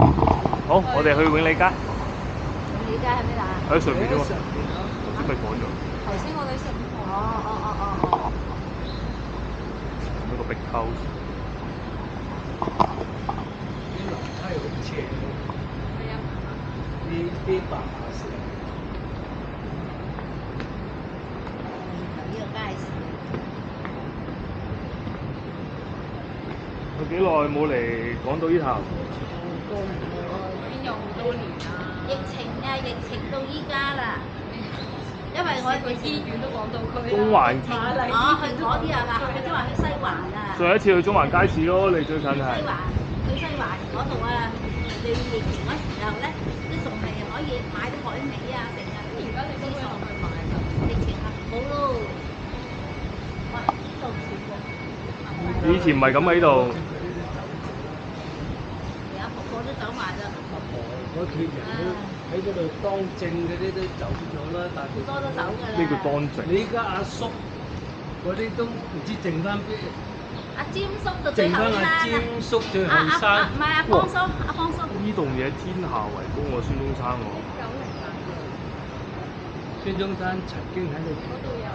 好，我哋去永利街。永利街喺邊啊？喺上面啫喎，頭先咪講咗。頭先我哋食哦。一個 big house。啲樓梯好斜，係啊。啲白馬石。呢個街市。有幾耐冇嚟港島呢頭？邊有好多年啊！疫情到依家啦。因為我去醫院都港島區。中環。去嗰啲啊嘛，佢即話去西環啊。上一次去中環街市咯，你最近係？去西環嗰度啊！你疫情嗰時候咧，都仲係可以買到海味啊，成日。而家你都可以落去買㗎。疫情啊，冇咯。哇！呢度似喎。以前唔係咁喺度。而家個個都走埋啦。阿婆嗰脱人都喺嗰度當政嗰啲都走咗啦，但係好多都走㗎啦。咩叫當政？你而家阿叔嗰啲都唔知剩翻邊？阿詹叔就最後生啦。詹叔最後生。唔係阿方叔，阿方叔。呢棟嘢天下為公喎，孫中山喎。孫中山曾經喺度住。嗰度有。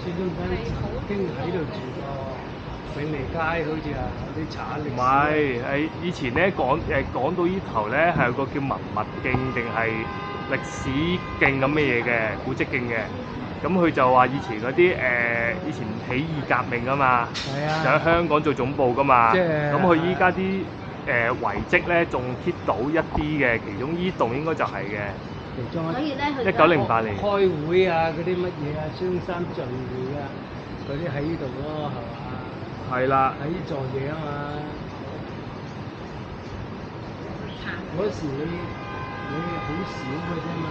孫中山曾經喺度住過。永利街好似啊，有啲茶歷史。唔係，係以前咧講到呢頭咧係有個叫文物徑定係歷史徑咁嘅嘢嘅古蹟徑嘅。咁佢就話以前嗰啲以前起義革命啊嘛，就喺香港做總部噶嘛。咁佢依家啲遺跡咧仲 keep 到一啲嘅，其中依棟應該就係嘅。其中所以咧，佢1908年開會啊，嗰啲乜嘢啊，孫中山聚會啊，嗰啲喺呢度咯，係嘛？係啦。喺呢座嘢啊嘛。嗰時你好少嘅啫嘛，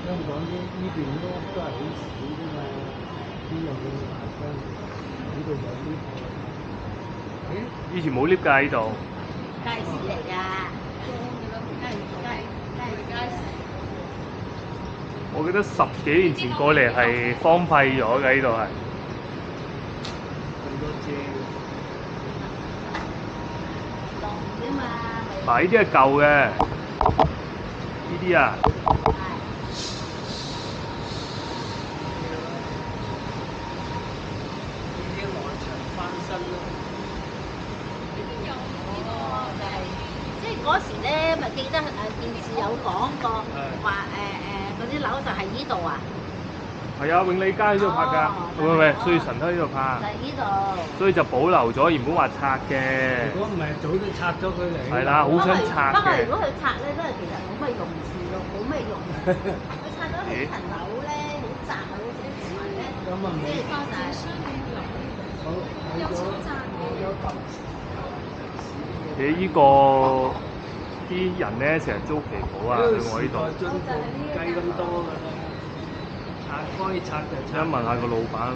香港呢邊都係好少啫嘛，邊有咁大間？呢度有呢個。以前冇 lift 㗎呢度。街市嚟㗎。街市。我記得10幾年前過嚟係荒廢咗嘅，呢度係。咁多遮。落啫嘛。嗱，呢啲係舊嘅，呢啲啊。呢啲外牆翻新咯。即係嗰時咧，咪記得電視有講過，話嗰啲樓就係呢度啊。係啊，永利街呢度拍㗎，喂，所以神都喺呢度拍。就係呢度。所以就保留咗，原本話拆嘅。如果唔係，早都拆咗佢嚟。係啦，好想拆嘅。不過如果佢拆咧，都係其實冇乜用處咯，冇咩用。佢拆咗你層樓咧，好窄啊，好似同埋咧，即係發展商嘅樓有超窄嘅。你呢個啲人咧成日租旗袍啊，去我呢度。進步唔計咁多㗎啦，拆開拆就拆。想問下個老闆。